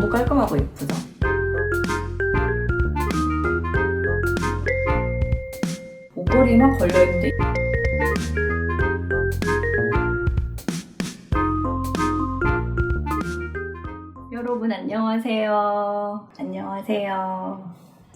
너무 깔끔하고 예쁘죠? 목걸이만 걸려있는데 여러분 안녕하세요. 안녕하세요.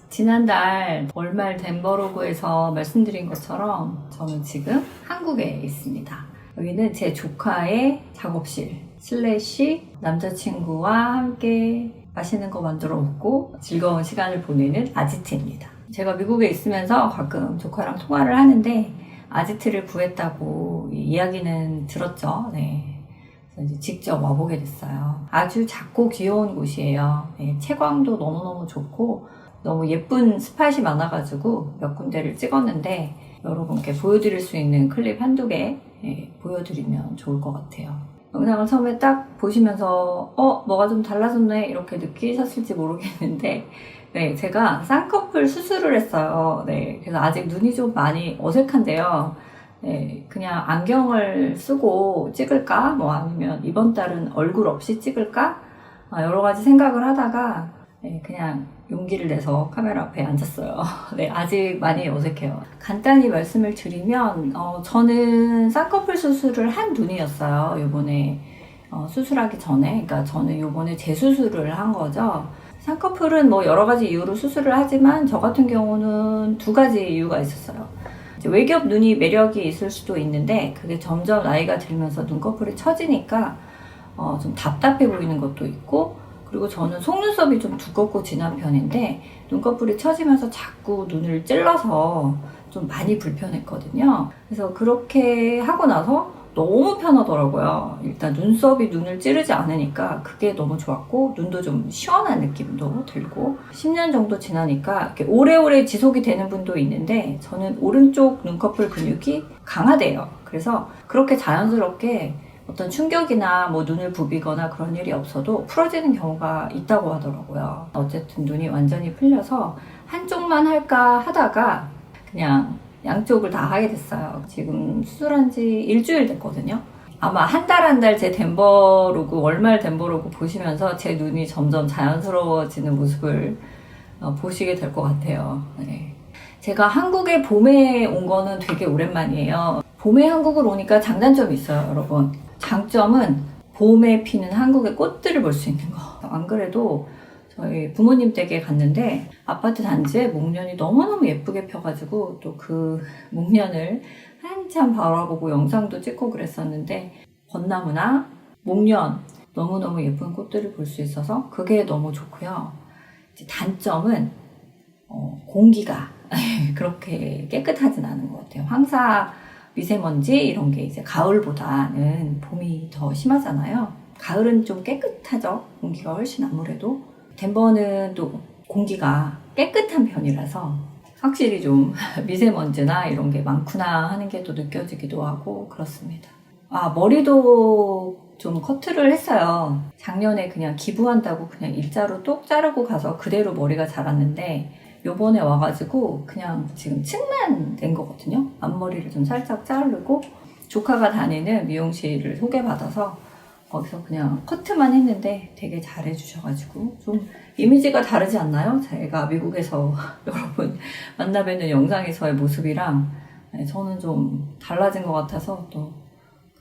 지난달 월말 덴버로그에서 말씀드린 것처럼 저는 지금 한국에 있습니다. 여기는 제 조카의 작업실 슬래시 남자친구와 함께 맛있는 거 만들어 먹고 즐거운 시간을 보내는 아지트입니다. 제가 미국에 있으면서 가끔 조카랑 통화를 하는데 아지트를 구했다고 이야기는 들었죠. 네. 그래서 이제 직접 와보게 됐어요. 아주 작고 귀여운 곳이에요. 네, 채광도 너무너무 좋고 너무 예쁜 스팟이 많아가지고 몇 군데를 찍었는데 여러분께 보여드릴 수 있는 클립 한두 개 보여드리면 좋을 것 같아요. 영상을 처음에 딱 보시면서 뭐가 좀 달라졌네 이렇게 느끼셨을지 모르겠는데 네, 제가 쌍꺼풀 수술을 했어요. 네, 그래서 아직 눈이 좀 많이 어색한데요. 네, 그냥 안경을 쓰고 찍을까? 뭐 아니면 이번 달은 얼굴 없이 찍을까? 여러 가지 생각을 하다가 네, 그냥 용기를 내서 카메라 앞에 앉았어요. 네, 아직 많이 어색해요. 간단히 말씀을 드리면 저는 쌍꺼풀 수술을 한 눈이었어요. 요번에 수술하기 전에. 그러니까 저는 요번에 재수술을 한 거죠. 쌍꺼풀은 뭐 여러 가지 이유로 수술을 하지만 저 같은 경우는 두 가지 이유가 있었어요. 외겹 눈이 매력이 있을 수도 있는데 그게 점점 나이가 들면서 눈꺼풀이 처지니까 좀 답답해 보이는 것도 있고 그리고 저는 속눈썹이 좀 두껍고 진한 편인데 눈꺼풀이 처지면서 자꾸 눈을 찔러서 좀 많이 불편했거든요. 그래서 그렇게 하고 나서 너무 편하더라고요. 일단 눈썹이 눈을 찌르지 않으니까 그게 너무 좋았고 눈도 좀 시원한 느낌도 들고 10년 정도 지나니까 이렇게 오래오래 지속이 되는 분도 있는데 저는 오른쪽 눈꺼풀 근육이 강하대요. 그래서 그렇게 자연스럽게 어떤 충격이나 뭐 눈을 부비거나 그런 일이 없어도 풀어지는 경우가 있다고 하더라고요. 어쨌든 눈이 완전히 풀려서 한쪽만 할까 하다가 그냥 양쪽을 다 하게 됐어요. 지금 수술한 지 일주일 됐거든요. 아마 한 달 제 덴버로그 월말 덴버로그 보시면서 제 눈이 점점 자연스러워지는 모습을 보시게 될 것 같아요. 네. 제가 한국에 봄에 온 거는 되게 오랜만이에요. 봄에 한국을 오니까 장단점이 있어요, 여러분. 장점은 봄에 피는 한국의 꽃들을 볼 수 있는 거. 안 그래도 저희 부모님 댁에 갔는데 아파트 단지에 목련이 너무너무 예쁘게 펴가지고 또 그 목련을 한참 바라보고 영상도 찍고 그랬었는데 벚나무나 목련 너무너무 예쁜 꽃들을 볼 수 있어서 그게 너무 좋고요. 이제 단점은 공기가 그렇게 깨끗하진 않은 것 같아요. 황사 미세먼지 이런 게 이제 가을보다는 봄이 더 심하잖아요. 가을은 좀 깨끗하죠. 공기가 훨씬 아무래도. 덴버는 또 공기가 깨끗한 편이라서 확실히 좀 미세먼지나 이런 게 많구나 하는 게 또 느껴지기도 하고 그렇습니다. 머리도 좀 커트를 했어요. 작년에 그냥 기부한다고 그냥 일자로 똑 자르고 가서 그대로 머리가 자랐는데 요번에 와가지고 그냥 지금 층만 낸 거거든요. 앞머리를 좀 살짝 자르고 조카가 다니는 미용실을 소개받아서 거기서 그냥 커트만 했는데 되게 잘해주셔가지고 좀 이미지가 다르지 않나요? 제가 미국에서 여러분 만나 뵙는 영상에서의 모습이랑 저는 좀 달라진 것 같아서 또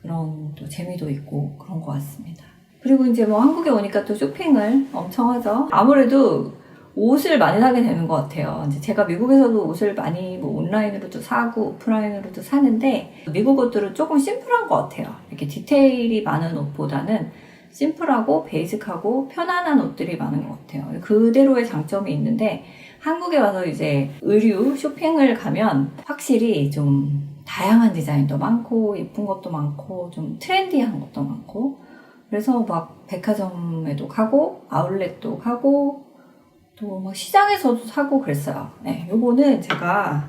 그런 또 재미도 있고 그런 것 같습니다. 그리고 이제 뭐 한국에 오니까 또 쇼핑을 엄청 하죠. 아무래도 옷을 많이 사게 되는 것 같아요. 이제 제가 미국에서도 옷을 많이 뭐 온라인으로도 사고 오프라인으로도 사는데 미국 옷들은 조금 심플한 것 같아요. 이렇게 디테일이 많은 옷보다는 심플하고 베이직하고 편안한 옷들이 많은 것 같아요. 그대로의 장점이 있는데 한국에 와서 이제 의류 쇼핑을 가면 확실히 좀 다양한 디자인도 많고 예쁜 것도 많고 좀 트렌디한 것도 많고 그래서 막 백화점에도 가고 아울렛도 가고 또 막 시장에서도 사고 그랬어요. 네, 요거는 제가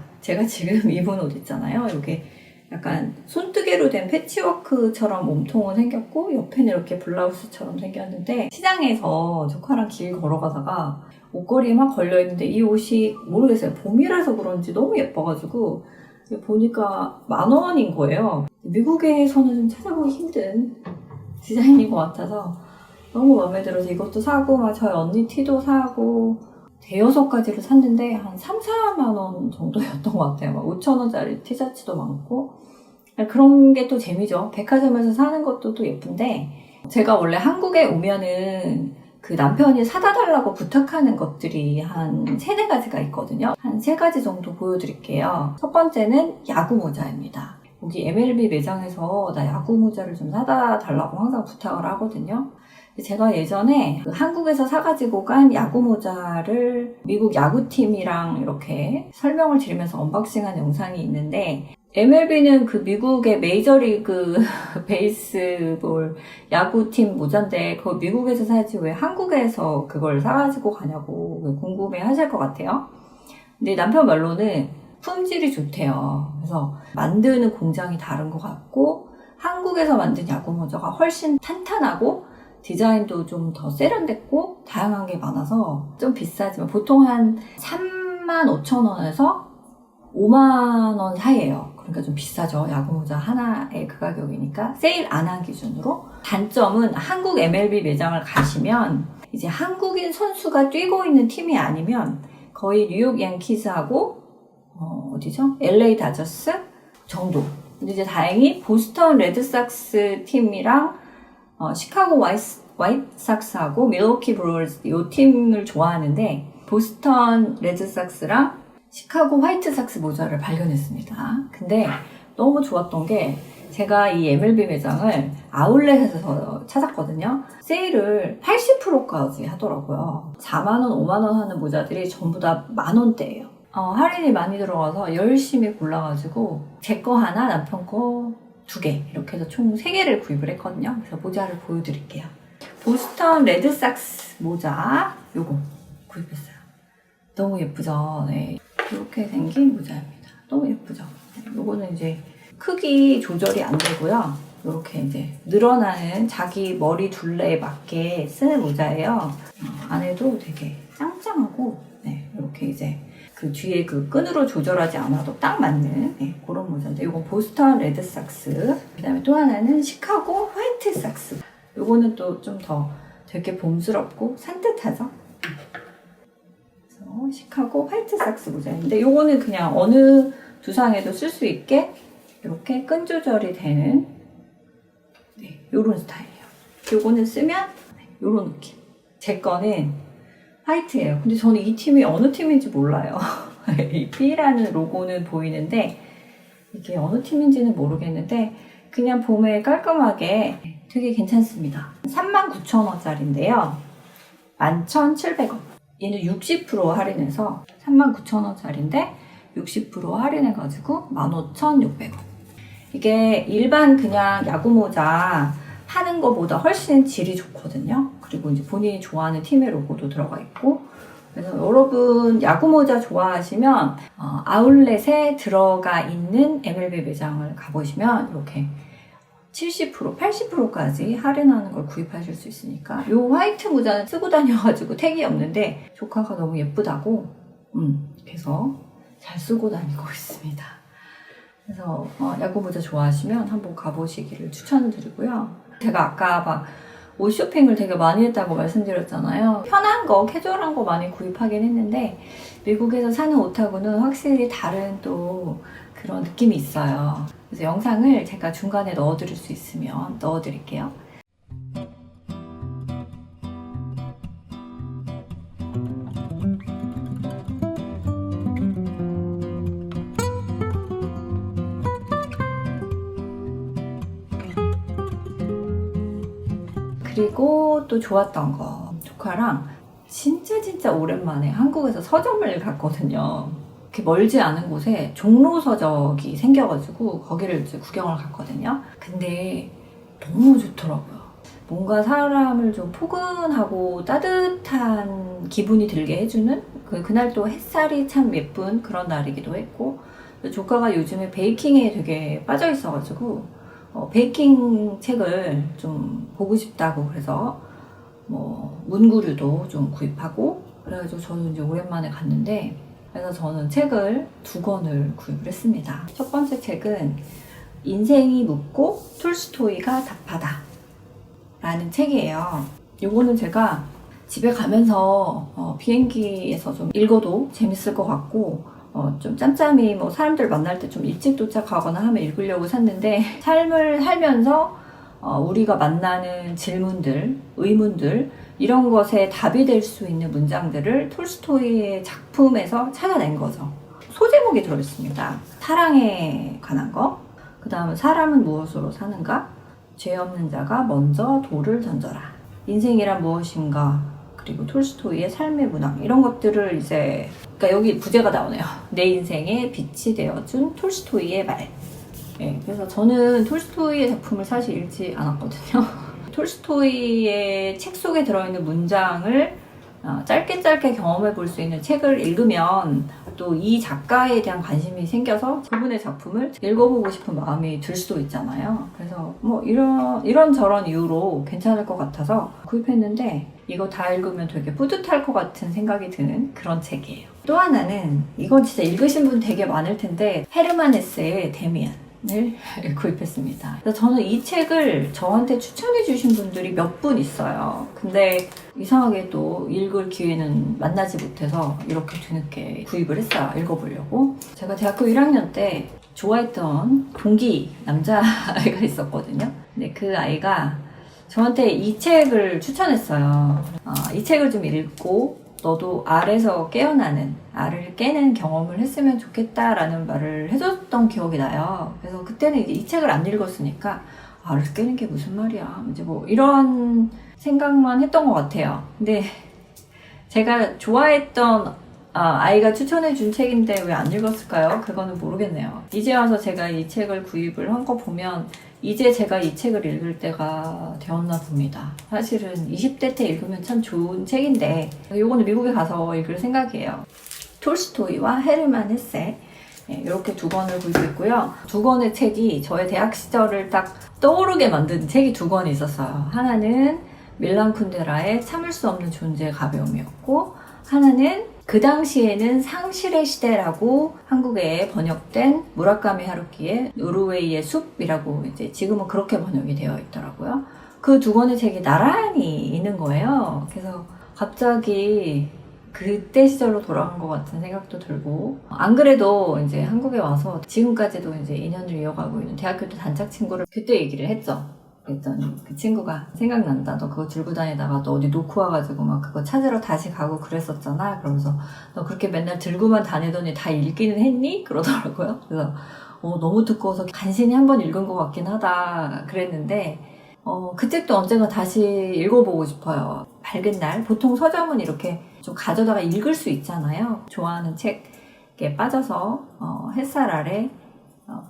지금 입은 옷 있잖아요. 요게 약간 손뜨개로 된 패치워크처럼 몸통은 생겼고 옆에는 이렇게 블라우스처럼 생겼는데 시장에서 조카랑 길 걸어가다가 옷걸이에 막 걸려있는데 이 옷이 모르겠어요. 봄이라서 그런지 너무 예뻐가지고 보니까 10,000원인 거예요. 미국에서는 좀 찾아보기 힘든 디자인인 것 같아서 너무 마음에 들어서 이것도 사고 막 저희 언니 티도 사고 대여섯 가지를 샀는데 한 3, 4만 원 정도였던 것 같아요. 막 5천 원짜리 티셔츠도 많고 그런 게 또 재미죠. 백화점에서 사는 것도 또 예쁜데 제가 원래 한국에 오면은 그 남편이 사다 달라고 부탁하는 것들이 한 3-4가지가 있거든요. 한 3가지 정도 보여드릴게요. 첫 번째는 야구 모자입니다. 여기 MLB 매장에서 나 야구 모자를 좀 사다 달라고 항상 부탁을 하거든요. 제가 예전에 그 한국에서 사가지고 간 야구 모자를 미국 야구팀이랑 이렇게 설명을 드리면서 언박싱한 영상이 있는데 MLB는 그 미국의 메이저리그 베이스볼 야구팀 모자인데 그거 미국에서 사지 왜 한국에서 그걸 사가지고 가냐고 궁금해 하실 것 같아요. 근데 남편 말로는 품질이 좋대요. 그래서 만드는 공장이 다른 것 같고 한국에서 만든 야구 모자가 훨씬 탄탄하고 디자인도 좀 더 세련됐고 다양한 게 많아서 좀 비싸지만 보통 한 35,000원에서 5만원 사이에요. 그러니까 좀 비싸죠. 야구모자 하나에 그 가격이니까 세일 안 한 기준으로. 단점은 한국 MLB 매장을 가시면 이제 한국인 선수가 뛰고 있는 팀이 아니면 거의 뉴욕 양키즈하고 어디죠? LA 다저스 정도. 근데 이제 다행히 보스턴 레드삭스 팀이랑 시카고 화이트삭스하고 밀워키 브루어스 이 팀을 좋아하는데 보스턴 레드삭스랑 시카고 화이트삭스 모자를 발견했습니다. 근데 너무 좋았던 게 제가 이 MLB 매장을 아울렛에서 찾았거든요. 세일을 80%까지 하더라고요. 4만원, 5만원 하는 모자들이 전부 다 만원대예요. 할인이 많이 들어가서 열심히 골라가지고 제 거 하나, 남편 거 2개 이렇게 해서 총 3개를 구입을 했거든요. 그래서 모자를 보여드릴게요. 보스턴 레드삭스 모자 요거 구입했어요. 너무 예쁘죠? 네. 이렇게 생긴 모자입니다. 너무 예쁘죠? 네. 요거는 이제 크기 조절이 안 되고요. 이렇게 이제 늘어나는 자기 머리 둘레에 맞게 쓰는 모자예요. 안에도 되게 짱짱하고 네, 이렇게 이제 그 뒤에 그 끈으로 조절하지 않아도 딱 맞는 네, 그런 모자인데 이건 보스턴 레드삭스 그 다음에 또 하나는 시카고 화이트삭스 요거는 또 좀 더 되게 봄스럽고 산뜻하죠? 그래서 시카고 화이트삭스 모자인데 요거는 그냥 어느 두상에도 쓸 수 있게 이렇게 끈 조절이 되는 네, 요런 스타일이에요. 요거는 쓰면 네, 요런 느낌. 제 거는 화이트예요. 근데 저는 이 팀이 어느 팀인지 몰라요. 이 B라는 로고는 보이는데 이게 어느 팀인지는 모르겠는데 그냥 봄에 깔끔하게 되게 괜찮습니다. 39,000원짜리인데요. 11,700원. 얘는 60% 할인해서 39,000원짜리인데 60% 할인해가지고 15,600원. 이게 일반 그냥 야구모자 하는 것보다 훨씬 질이 좋거든요. 그리고 이제 본인이 좋아하는 팀의 로고도 들어가 있고 그래서 여러분 야구모자 좋아하시면 아울렛에 들어가 있는 MLB 매장을 가보시면 이렇게 70%, 80%까지 할인하는 걸 구입하실 수 있으니까 이 화이트 모자는 쓰고 다녀가지고 택이 없는데 조카가 너무 예쁘다고 그래서 잘 쓰고 다니고 있습니다. 그래서 야구 모자 좋아하시면 한번 가보시기를 추천드리고요. 제가 아까 막 옷 쇼핑을 되게 많이 했다고 말씀드렸잖아요. 편한 거, 캐주얼한 거 많이 구입하긴 했는데 미국에서 사는 옷하고는 확실히 다른 또 그런 느낌이 있어요. 그래서 영상을 제가 중간에 넣어드릴 수 있으면 넣어드릴게요. 그리고 또 좋았던 거 조카랑 진짜 오랜만에 한국에서 서점을 갔거든요. 이렇게 멀지 않은 곳에 종로서적이 생겨가지고 거기를 이제 구경을 갔거든요. 근데 너무 좋더라고요. 뭔가 사람을 좀 포근하고 따뜻한 기분이 들게 해주는 그날 또 햇살이 참 예쁜 그런 날이기도 했고 조카가 요즘에 베이킹에 되게 빠져 있어가지고 베이킹 책을 좀 보고 싶다고 그래서 뭐 문구류도 좀 구입하고 그래가지고 저는 이제 오랜만에 갔는데 그래서 저는 책을 2권을 구입을 했습니다. 첫 번째 책은 인생이 묻고 톨스토이가 답하다 라는 책이에요. 요거는 제가 집에 가면서 비행기에서 좀 읽어도 재밌을 것 같고 좀 짬짬이 뭐 사람들 만날 때 좀 일찍 도착하거나 하면 읽으려고 샀는데 삶을 살면서 우리가 만나는 질문들, 의문들 이런 것에 답이 될 수 있는 문장들을 톨스토이의 작품에서 찾아낸 거죠. 소제목이 들어있습니다. 사랑에 관한 거, 그 다음에 사람은 무엇으로 사는가, 죄 없는 자가 먼저 돌을 던져라, 인생이란 무엇인가, 그리고 톨스토이의 삶의 문학 이런 것들을 이제 그러니까 여기 부제가 나오네요. 내 인생에 빛이 되어준 톨스토이의 말. 네, 그래서 저는 톨스토이의 작품을 사실 읽지 않았거든요. 톨스토이의 책 속에 들어있는 문장을 짧게 경험해 볼 수 있는 책을 읽으면 또 이 작가에 대한 관심이 생겨서 그분의 작품을 읽어보고 싶은 마음이 들 수도 있잖아요. 그래서 뭐 이런 저런 이유로 괜찮을 것 같아서 구입했는데 이거 다 읽으면 되게 뿌듯할 것 같은 생각이 드는 그런 책이에요. 또 하나는 이건 진짜 읽으신 분 되게 많을 텐데 헤르만 헤세의 데미안을 구입했습니다. 그래서 저는 이 책을 저한테 추천해 주신 분들이 몇 분 있어요. 근데 이상하게 또 읽을 기회는 만나지 못해서 이렇게 뒤늦게 구입을 했어요. 읽어보려고. 제가 대학교 1학년 때 좋아했던 동기 남자아이가 있었거든요. 근데 그 아이가 저한테 이 책을 추천했어요. 이 책을 좀 읽고 너도 알에서 깨어나는, 알을 깨는 경험을 했으면 좋겠다라는 말을 해줬던 기억이 나요. 그래서 그때는 이제 이 책을 안 읽었으니까 알을 깨는 게 무슨 말이야. 이제 뭐 이런 생각만 했던 것 같아요. 근데 제가 좋아했던 아이가 추천해준 책인데 왜 안 읽었을까요? 그거는 모르겠네요. 이제 와서 제가 이 책을 구입을 한 거 보면 이제 제가 이 책을 읽을 때가 되었나 봅니다. 사실은 20대 때 읽으면 참 좋은 책인데 이거는 미국에 가서 읽을 생각이에요. 톨스토이와 헤르만 헤세 이렇게 두 권을 구입했고요. 두 권의 책이 저의 대학 시절을 딱 떠오르게 만든 책이 두 권이 있었어요. 하나는 밀란 쿤데라의 참을 수 없는 존재의 가벼움이었고 하나는 그 당시에는 상실의 시대라고 한국에 번역된 무라카미 하루키의 노르웨이의 숲이라고 이제 지금은 그렇게 번역이 되어 있더라고요. 그 두 권의 책이 나란히 있는 거예요. 그래서 갑자기 그때 시절로 돌아간 것 같은 생각도 들고 안 그래도 이제 한국에 와서 지금까지도 이제 인연을 이어가고 있는 대학교 때 단짝 친구를 그때 얘기를 했죠. 그랬더니 그 친구가 생각난다. 너 그거 들고 다니다가 너 어디 놓고 와가지고 막 그거 찾으러 다시 가고 그랬었잖아. 그러면서 너 그렇게 맨날 들고만 다니더니 다 읽기는 했니? 그러더라고요. 그래서 너무 두꺼워서 간신히 한번 읽은 것 같긴 하다 그랬는데 그 책도 언젠가 다시 읽어보고 싶어요. 밝은 날 보통 서점은 이렇게 좀 가져다가 읽을 수 있잖아요. 좋아하는 책에 빠져서 햇살 아래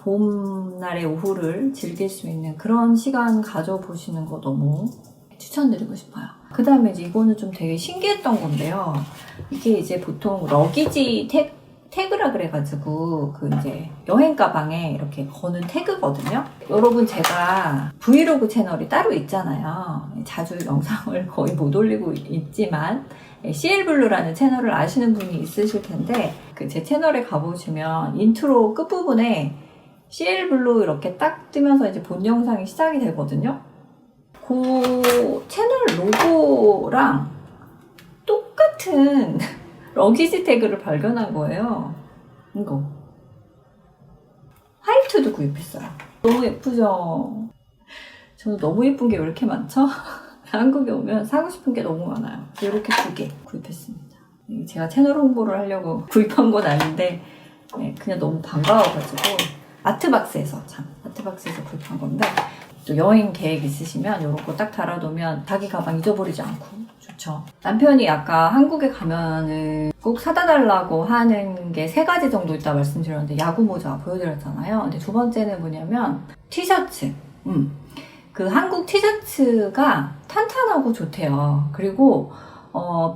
봄날의 오후를 즐길 수 있는 그런 시간 가져보시는 거 너무 추천드리고 싶어요. 그 다음에 이제 이거는 좀 되게 신기했던 건데요. 이게 이제 보통 러기지 태그라 그래가지고 그 이제 여행 가방에 이렇게 거는 태그거든요. 여러분 제가 브이로그 채널이 따로 있잖아요. 자주 영상을 거의 못 올리고 있지만 CL블루라는 채널을 아시는 분이 있으실 텐데 그 제 채널에 가보시면 인트로 끝부분에 CL블루 이렇게 딱 뜨면서 이제 본 영상이 시작이 되거든요. 그 채널 로고랑 똑같은 러기지 태그를 발견한 거예요. 이거 화이트도 구입했어요. 너무 예쁘죠? 저는 너무 예쁜 게 왜 이렇게 많죠? 한국에 오면 사고 싶은 게 너무 많아요. 이렇게 두 개 구입했습니다. 제가 채널 홍보를 하려고 구입한 건 아닌데 그냥 너무 반가워가지고 아트박스에서 구입한 건데 또 여행 계획 있으시면 이런 거 딱 달아두면 자기 가방 잊어버리지 않고 좋죠. 남편이 아까 한국에 가면은 꼭 사다 달라고 하는 게 3가지 정도 있다 말씀드렸는데 야구 모자 보여드렸잖아요. 근데 두 번째는 뭐냐면 티셔츠. 그 한국 티셔츠가 탄탄하고 좋대요. 그리고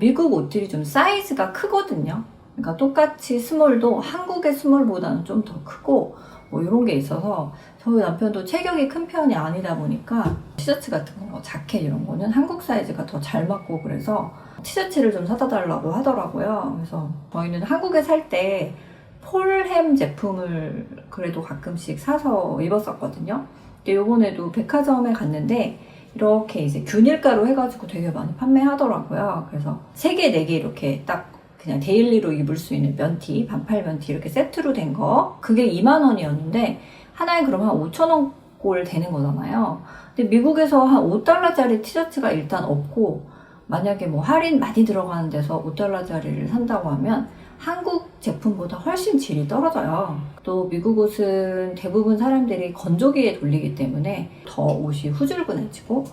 미국 옷들이 좀 사이즈가 크거든요. 그러니까 똑같이 스몰도 한국의 스몰보다는 좀 더 크고 뭐 이런 게 있어서 저희 남편도 체격이 큰 편이 아니다 보니까 티셔츠 같은 거, 자켓 이런 거는 한국 사이즈가 더 잘 맞고 그래서 티셔츠를 좀 사다 달라고 하더라고요. 그래서 저희는 한국에 살 때 폴햄 제품을 그래도 가끔씩 사서 입었었거든요. 근데 요번에도 백화점에 갔는데 이렇게 이제 균일가루 해가지고 되게 많이 판매하더라고요. 그래서 3개, 4개 이렇게 딱 그냥 데일리로 입을 수 있는 면티, 반팔 면티 이렇게 세트로 된 거. 그게 2만원이었는데 하나에 그럼 한 5,000원 꼴 되는 거잖아요. 근데 미국에서 한 5달러짜리 티셔츠가 일단 없고, 만약에 뭐 할인 많이 들어가는 데서 5달러짜리를 산다고 하면 한국 제품보다 훨씬 질이 떨어져요. 또 미국 옷은 대부분 사람들이 건조기에 돌리기 때문에 더 옷이 후줄근해지고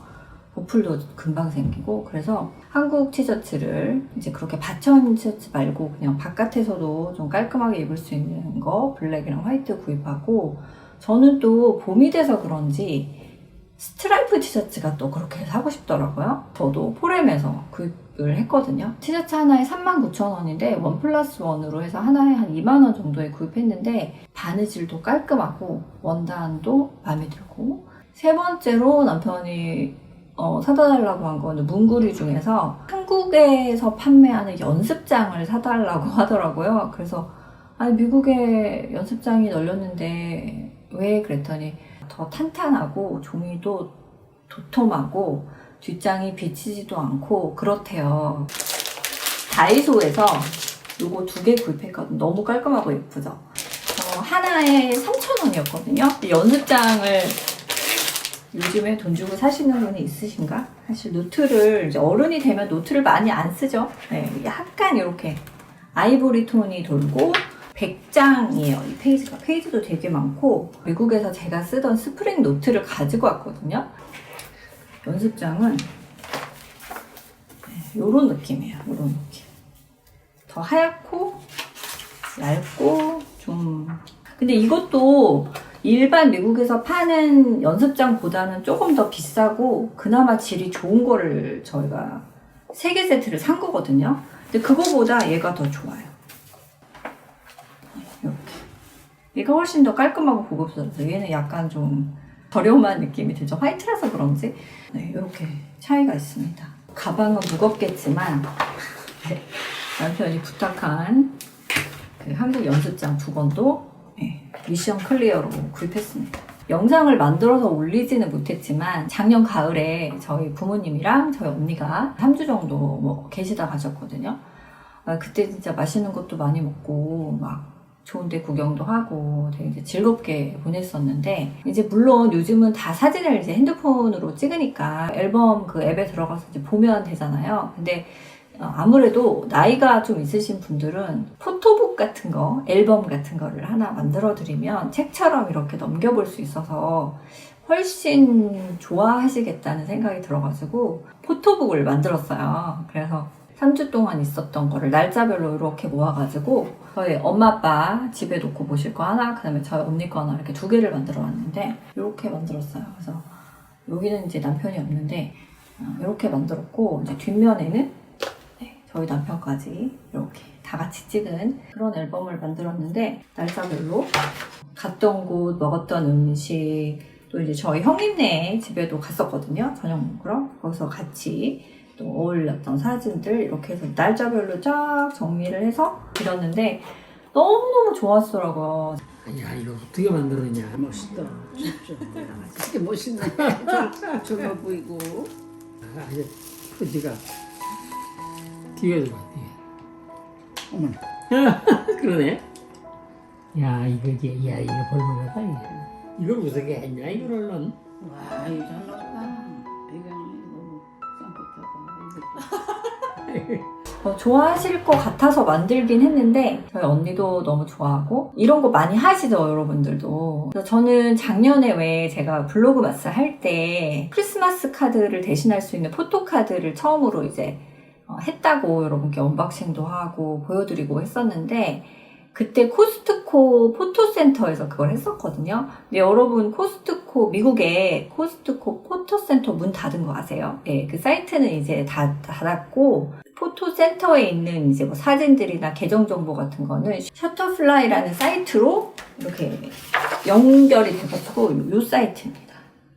보풀도 금방 생기고, 그래서 한국 티셔츠를 이제 그렇게 받쳐 티셔츠 말고 그냥 바깥에서도 좀 깔끔하게 입을 수 있는 거 블랙이랑 화이트 구입하고, 저는 또 봄이 돼서 그런지 스트라이프 티셔츠가 또 그렇게 사고 싶더라고요. 저도 포렘에서 구입을 했거든요. 티셔츠 하나에 39,000원인데 1+1으로 해서 하나에 한 2만원 정도에 구입했는데 바느질도 깔끔하고 원단도 마음에 들고, 세 번째로 남편이 사다 달라고 한 거는 문구리 중에서 한국에서 판매하는 연습장을 사달라고 하더라고요. 그래서 아니 미국에 연습장이 널렸는데 왜? 그랬더니 더 탄탄하고 종이도 도톰하고 뒷장이 비치지도 않고 그렇대요. 다이소에서 요거 2개 구입했거든요. 너무 깔끔하고 예쁘죠? 하나에 3,000원이었거든요. 연습장을 요즘에 돈 주고 사시는 분이 있으신가? 사실 노트를 이제 어른이 되면 노트를 많이 안 쓰죠. 네, 약간 이렇게 아이보리 톤이 돌고 100장이에요. 이 페이지도 되게 많고, 미국에서 제가 쓰던 스프링 노트를 가지고 왔거든요. 연습장은 이런 느낌이에요. 이런 느낌. 더 하얗고 얇고 좀, 근데 이것도 일반 미국에서 파는 연습장보다는 조금 더 비싸고 그나마 질이 좋은 거를 저희가 3개 세트를 산 거거든요. 근데 그거보다 얘가 더 좋아요. 이렇게. 얘가 훨씬 더 깔끔하고 고급스러워서 얘는 약간 좀 저렴한 느낌이 들죠. 화이트라서 그런지. 네, 이렇게 차이가 있습니다. 가방은 무겁겠지만 네, 남편이 부탁한 그 한국 연습장 2권도 미션 클리어로 구입했습니다. 영상을 만들어서 올리지는 못했지만 작년 가을에 저희 부모님이랑 저희 언니가 3주 정도 뭐 계시다 가셨거든요. 그때 진짜 맛있는 것도 많이 먹고 막 좋은 데 구경도 하고 되게 즐겁게 보냈었는데, 이제 물론 요즘은 다 사진을 이제 핸드폰으로 찍으니까 앨범 그 앱에 들어가서 이제 보면 되잖아요. 근데 아무래도 나이가 좀 있으신 분들은 포토북 같은 거, 앨범 같은 거를 하나 만들어 드리면 책처럼 이렇게 넘겨볼 수 있어서 훨씬 좋아하시겠다는 생각이 들어가지고 포토북을 만들었어요. 그래서 3주 동안 있었던 거를 날짜별로 이렇게 모아가지고 저희 엄마 아빠 집에 놓고 보실 거 하나, 그 다음에 저희 언니 거 하나 이렇게 2개를 만들어 왔는데 이렇게 만들었어요. 그래서 여기는 이제 남편이 없는데 이렇게 만들었고, 이제 뒷면에는 저희 남편까지 이렇게 다 같이 찍은 그런 앨범을 만들었는데, 날짜별로 갔던 곳, 먹었던 음식, 또 이제 저희 형님네 집에도 갔었거든요. 저녁 먹으러. 거기서 같이 또 어울렸던 사진들 이렇게 해서 날짜별로 쫙 정리를 해서 드렸는데 너무너무 좋았더라고요. 야, 이거 어떻게 만들었냐. 멋있다. 진짜. 되게 멋있네. 젊어 보이고. 아주 포즈가 뒤에 들어가, 뒤에. 어머나. 그러네. 야, 이거 볼만하다, 이거. 이걸 무섭게 했냐, 이거를 넌? 와, 이거 잘 나왔다. 배경이 너무 산뜻하고. 좋아하실 것 같아서 만들긴 했는데 저희 언니도 너무 좋아하고, 이런 거 많이 하시죠, 여러분들도. 그래서 저는 작년에 왜 제가 블로그 마스 할 때 크리스마스 카드를 대신할 수 있는 포토카드를 처음으로 이제 했다고 여러분께 언박싱도 하고 보여드리고 했었는데, 그때 코스트코 포토센터에서 그걸 했었거든요. 근데 여러분, 미국에 코스트코 포토센터 문 닫은 거 아세요? 네, 그 사이트는 이제 다 닫았고, 포토센터에 있는 이제 뭐 사진들이나 계정 정보 같은 거는 셔터플라이라는 사이트로 이렇게 연결이 돼가지고 요 사이트입니다.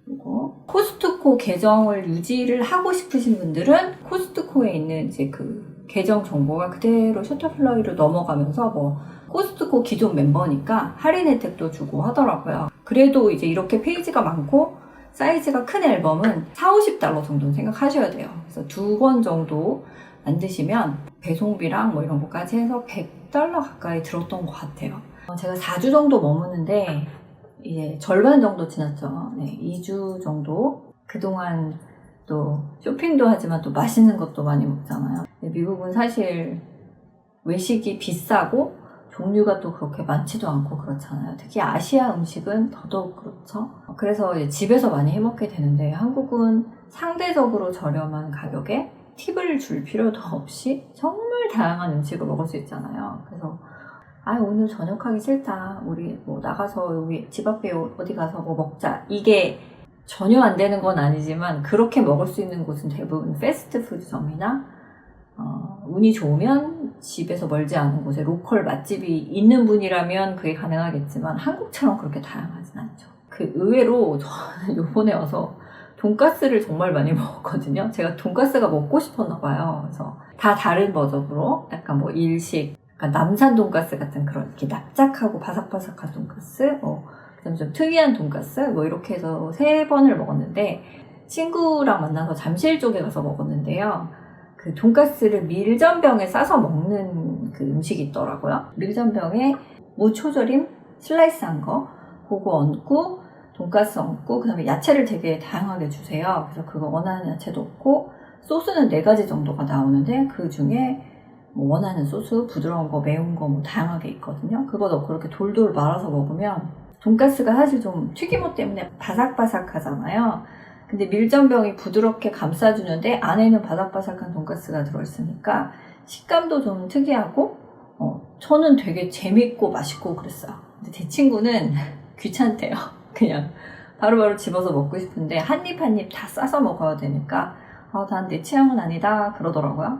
그리고 코스트코 계정을 유지를 하고 싶으신 분들은 코스트코에 있는 이제 그 계정 정보가 그대로 셔터플라이로 넘어가면서 뭐 코스트코 기존 멤버니까 할인 혜택도 주고 하더라고요. 그래도 이제 이렇게 페이지가 많고 사이즈가 큰 앨범은 40~50달러 정도는 생각하셔야 돼요. 그래서 2권 정도 만드시면 배송비랑 뭐 이런 것까지 해서 100달러 가까이 들었던 것 같아요. 제가 4주 정도 머무는데 이제 절반 정도 지났죠. 네, 2주 정도. 그동안 또 쇼핑도 하지만 또 맛있는 것도 많이 먹잖아요. 미국은 사실 외식이 비싸고 종류가 또 그렇게 많지도 않고 그렇잖아요. 특히 아시아 음식은 더더욱 그렇죠. 그래서 이제 집에서 많이 해먹게 되는데 한국은 상대적으로 저렴한 가격에 팁을 줄 필요도 없이 정말 다양한 음식을 먹을 수 있잖아요. 그래서 오늘 저녁하기 싫다. 우리 뭐 나가서 여기 집 앞에 어디 가서 뭐 먹자. 이게 전혀 안 되는 건 아니지만 그렇게 먹을 수 있는 곳은 대부분 패스트푸드점이나 운이 좋으면 집에서 멀지 않은 곳에 로컬 맛집이 있는 분이라면 그게 가능하겠지만 한국처럼 그렇게 다양하진 않죠. 그 의외로 저는 요번에 와서 돈가스를 정말 많이 먹었거든요. 제가 돈가스가 먹고 싶었나 봐요. 그래서 다 다른 버전으로 약간 뭐 일식, 약간 남산 돈가스 같은 그런 이렇게 납작하고 바삭바삭한 돈가스, 그다음에 좀 특이한 돈가스, 뭐 이렇게 해서 3번을 먹었는데 친구랑 만나서 잠실 쪽에 가서 먹었는데요. 그 돈가스를 밀전병에 싸서 먹는 그 음식이 있더라고요. 밀전병에 무초절임 슬라이스한 거, 그거 얹고 돈가스 얹고 그다음에 야채를 되게 다양하게 주세요. 그래서 그거 원하는 야채 넣고 소스는 4가지 정도가 나오는데 그 중에 뭐 원하는 소스, 부드러운 거, 매운 거 뭐 다양하게 있거든요. 그거 넣고 이렇게 돌돌 말아서 먹으면 돈가스가 사실 좀 튀김옷 때문에 바삭바삭하잖아요. 근데 밀전병이 부드럽게 감싸주는데 안에는 바삭바삭한 돈가스가 들어있으니까 식감도 좀 특이하고 저는 되게 재밌고 맛있고 그랬어요. 근데 제 친구는 귀찮대요. 그냥 바로바로 집어서 먹고 싶은데 한 입 한 입 다 싸서 먹어야 되니까 난 내 취향은 아니다 그러더라고요.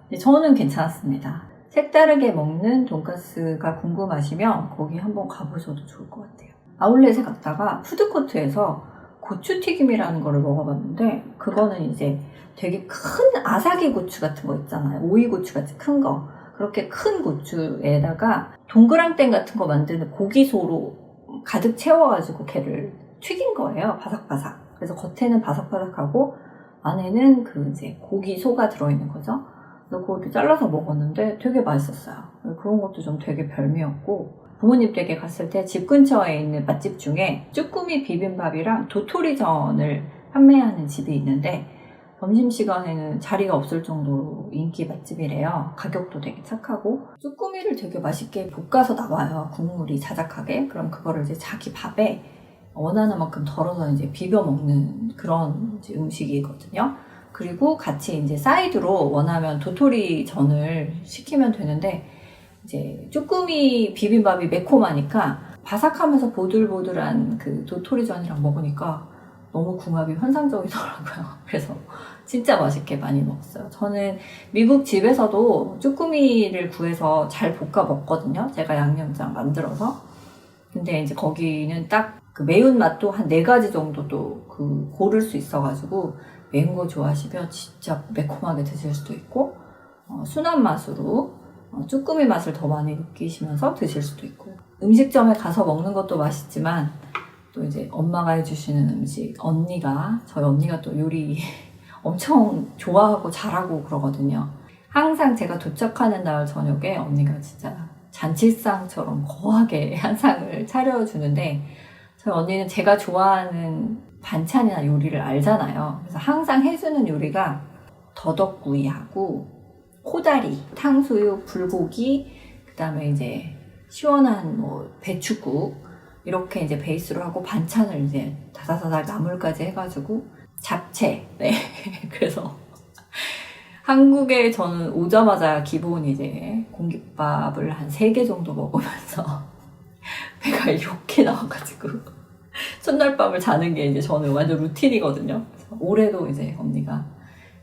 근데 저는 괜찮았습니다. 색다르게 먹는 돈가스가 궁금하시면 거기 한번 가보셔도 좋을 것 같아요. 아울렛에 갔다가 푸드코트에서 고추튀김이라는 거를 먹어봤는데 그거는 이제 되게 큰 아사기 고추 같은 거 있잖아요. 오이고추 같이 큰 거. 그렇게 큰 고추에다가 동그랑땡 같은 거 만드는 고기소로 가득 채워가지고 걔를 튀긴 거예요. 바삭바삭. 그래서 겉에는 바삭바삭하고 안에는 그 이제 고기소가 들어있는 거죠. 그래서 그걸 잘라서 먹었는데 되게 맛있었어요. 그런 것도 좀 되게 별미였고 부모님 댁에 갔을 때 집 근처에 있는 맛집 중에 쭈꾸미 비빔밥이랑 도토리전을 판매하는 집이 있는데 점심시간에는 자리가 없을 정도로 인기 맛집이래요. 가격도 되게 착하고 쭈꾸미를 되게 맛있게 볶아서 나와요. 국물이 자작하게. 그럼 그거를 이제 자기 밥에 원하는 만큼 덜어서 이제 비벼 먹는 그런 이제 음식이거든요. 그리고 같이 이제 사이드로 원하면 도토리전을 시키면 되는데 이제 쭈꾸미 비빔밥이 매콤하니까 바삭하면서 보들보들한 그 도토리전이랑 먹으니까 너무 궁합이 환상적이더라고요. 그래서 진짜 맛있게 많이 먹었어요. 저는 미국 집에서도 쭈꾸미를 구해서 잘 볶아 먹거든요. 제가 양념장 만들어서. 근데 이제 거기는 딱 그 매운맛도 한 4가지 정도도 그 고를 수 있어가지고 매운 거 좋아하시면 진짜 매콤하게 드실 수도 있고 순한 맛으로 쭈꾸미 맛을 더 많이 느끼시면서 드실 수도 있고 음식점에 가서 먹는 것도 맛있지만 또 이제 엄마가 해주시는 음식 저희 언니가 또 요리 엄청 좋아하고 잘하고 그러거든요. 항상 제가 도착하는 날 저녁에 언니가 진짜 잔치상처럼 거하게 한 상을 차려주는데 저희 언니는 제가 좋아하는 반찬이나 요리를 알잖아요. 그래서 항상 해주는 요리가 더덕구이하고 코다리, 탕수육, 불고기, 그 다음에 이제 시원한 뭐 배추국 이렇게 이제 베이스로 하고 반찬을 이제 다다다닥 나물까지 해가지고 잡채. 네. 그래서 한국에 저는 오자마자 기본 이제 공깃밥을 한 3개 정도 먹으면서 배가 이렇게 나와가지고 첫날 밤을 자는 게 이제 저는 완전 루틴이거든요. 그래서 올해도 이제 언니가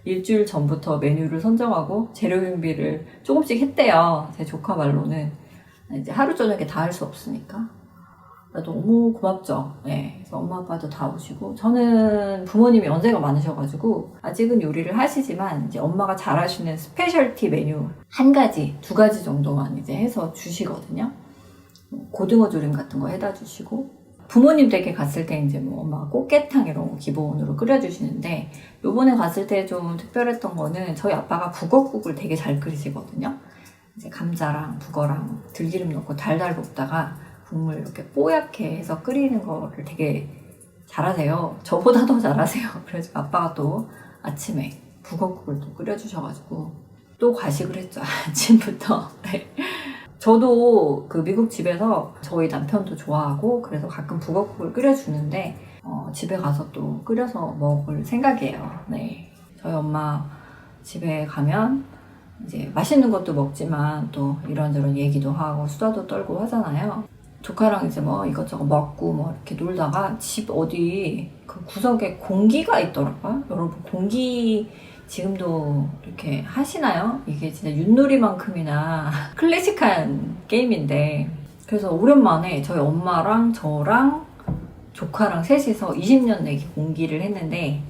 일주일 전부터 메뉴를 선정하고 재료 준비를 조금씩 했대요. 제 조카 말로는 이제 하루 저녁에 다 할 수 없으니까. 너무 고맙죠. 네. 그래서 엄마 아빠도 다 오시고 저는 부모님이 연세가 많으셔가지고 아직은 요리를 하시지만 이제 엄마가 잘하시는 스페셜티 메뉴 1가지, 2가지 정도만 이제 해서 주시거든요. 고등어 조림 같은 거 해다 주시고 부모님 댁에 갔을 때 이제 뭐 엄마가 꽃게탕 이런 거 기본으로 끓여주시는데 요번에 갔을 때 좀 특별했던 거는 저희 아빠가 북엇국을 되게 잘 끓이시거든요. 이제 감자랑 북어랑 들기름 넣고 달달 볶다가 국물 이렇게 뽀얗게 해서 끓이는 거를 되게 잘하세요. 저보다 더 잘하세요. 그래서 아빠가 또 아침에 북엇국을 또 끓여주셔가지고 또 과식을 했죠. 아침부터. 네. 저도 그 미국 집에서 저희 남편도 좋아하고 그래서 가끔 북엇국을 끓여주는데 집에 가서 또 끓여서 먹을 생각이에요. 네. 저희 엄마 집에 가면 이제 맛있는 것도 먹지만 또 이런저런 얘기도 하고 수다도 떨고 하잖아요. 조카랑 이제 뭐 이것저것 먹고 뭐 이렇게 놀다가 집 어디 그 구석에 공기가 있더라고요. 여러분 공기 지금도 이렇게 하시나요? 이게 진짜 윷놀이만큼이나 클래식한 게임인데 그래서 오랜만에 저희 엄마랑 저랑 조카랑 셋이서 20년 내기 공기를 했는데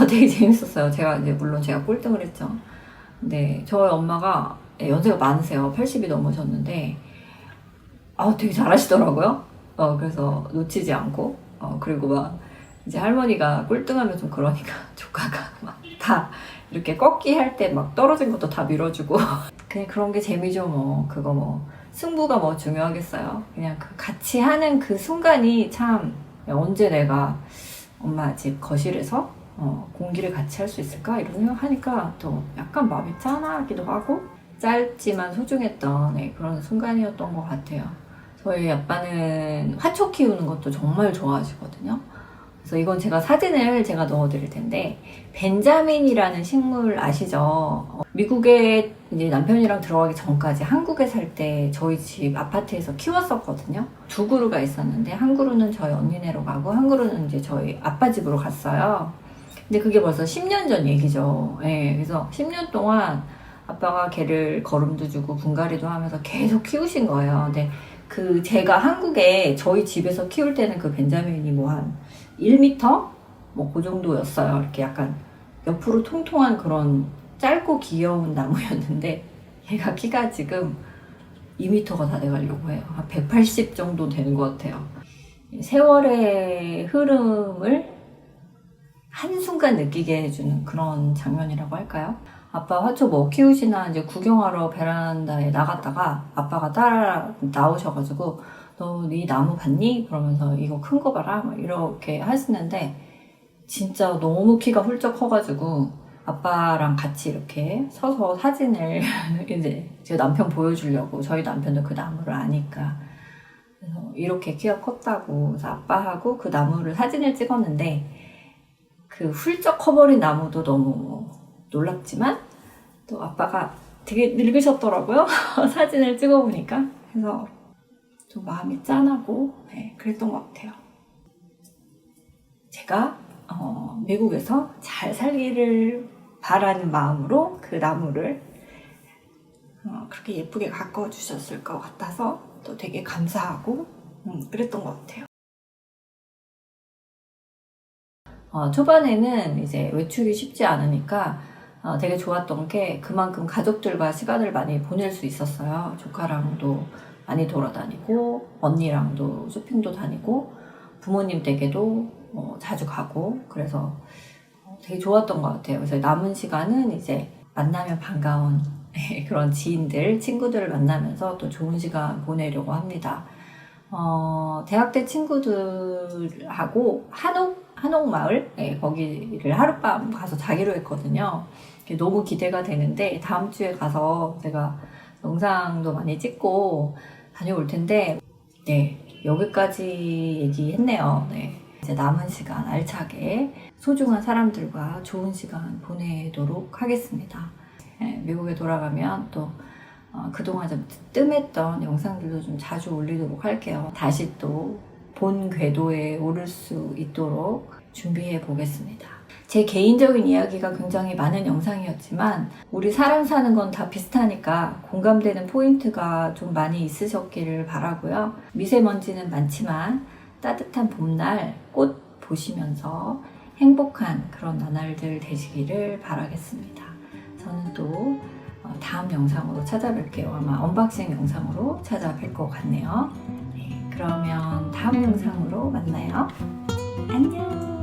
되게 재밌었어요. 물론 제가 꼴등을 했죠. 근데 저희 엄마가 연세가 많으세요. 80이 넘으셨는데 되게 잘하시더라고요. 그래서 놓치지 않고 그리고 막 이제 할머니가 꼴등하면 좀 그러니까 조카가 막 다 이렇게 꺾기 할 때 막 떨어진 것도 다 밀어주고 그냥 그런 게 재미죠. 뭐 그거 뭐 승부가 뭐 중요하겠어요. 그냥 그 같이 하는 그 순간이 참 언제 내가 엄마 집 거실에서 공기를 같이 할 수 있을까 이런 생각하니까 또 약간 마음이 짠하기도 하고 짧지만 소중했던 그런 순간이었던 것 같아요. 저희 아빠는 화초 키우는 것도 정말 좋아하시거든요. 그래서 이건 사진을 제가 넣어드릴 텐데 벤자민이라는 식물 아시죠? 미국에 이제 남편이랑 들어가기 전까지 한국에 살 때 저희 집 아파트에서 키웠었거든요. 두 그루가 있었는데 한 그루는 저희 언니네로 가고 한 그루는 이제 저희 아빠 집으로 갔어요. 근데 그게 벌써 10년 전 얘기죠. 그래서 10년 동안 아빠가 걔를 거름도 주고 분갈이도 하면서 계속 키우신 거예요. 근데 제가 한국에 저희 집에서 키울 때는 그 벤자민이 뭐 한 1m? 뭐 그 정도였어요. 이렇게 약간 옆으로 통통한 그런 짧고 귀여운 나무였는데 얘가 키가 지금 2m가 다 돼가려고 해요. 한 180 정도 되는 것 같아요. 세월의 흐름을 한순간 느끼게 해주는 그런 장면이라고 할까요? 아빠 화초 뭐 키우시나 이제 구경하러 베란다에 나갔다가 아빠가 따라 나오셔가지고 너 네 나무 봤니? 그러면서 이거 큰 거 봐라 막 이렇게 하시는데 진짜 너무 키가 훌쩍 커가지고 아빠랑 같이 이렇게 서서 사진을 이제 제 남편 보여주려고 저희 남편도 그 나무를 아니까 그래서 이렇게 키가 컸다고 그래서 아빠하고 그 나무를 사진을 찍었는데 그 훌쩍 커버린 나무도 너무 놀랍지만 또 아빠가 되게 늙으셨더라고요. 사진을 찍어보니까. 그래서 좀 마음이 짠하고 그랬던 것 같아요. 제가 미국에서 잘 살기를 바라는 마음으로 그 나무를 그렇게 예쁘게 가꿔 주셨을 것 같아서 또 되게 감사하고 그랬던 것 같아요. 초반에는 이제 외출이 쉽지 않으니까 되게 좋았던 게 그만큼 가족들과 시간을 많이 보낼 수 있었어요. 조카랑도 많이 돌아다니고 언니랑도 쇼핑도 다니고 부모님 댁에도 자주 가고 그래서 되게 좋았던 것 같아요. 그래서 남은 시간은 이제 만나면 반가운 그런 지인들, 친구들을 만나면서 또 좋은 시간 보내려고 합니다. 대학 때 친구들하고 한옥마을 거기를 하룻밤 가서 자기로 했거든요. 너무 기대가 되는데 다음 주에 가서 제가 영상도 많이 찍고 다녀올 텐데 여기까지 얘기했네요. 이제 남은 시간 알차게 소중한 사람들과 좋은 시간 보내도록 하겠습니다. 미국에 돌아가면 또 그동안 좀 뜸했던 영상들도 좀 자주 올리도록 할게요. 다시 또 본 궤도에 오를 수 있도록 준비해 보겠습니다. 제 개인적인 이야기가 굉장히 많은 영상이었지만 우리 사람 사는 건 다 비슷하니까 공감되는 포인트가 좀 많이 있으셨기를 바라고요. 미세먼지는 많지만 따뜻한 봄날 꽃 보시면서 행복한 그런 나날들 되시기를 바라겠습니다. 저는 또 다음 영상으로 찾아뵐게요. 아마 언박싱 영상으로 찾아뵐 것 같네요. 그러면 다음 영상으로 만나요. 안녕.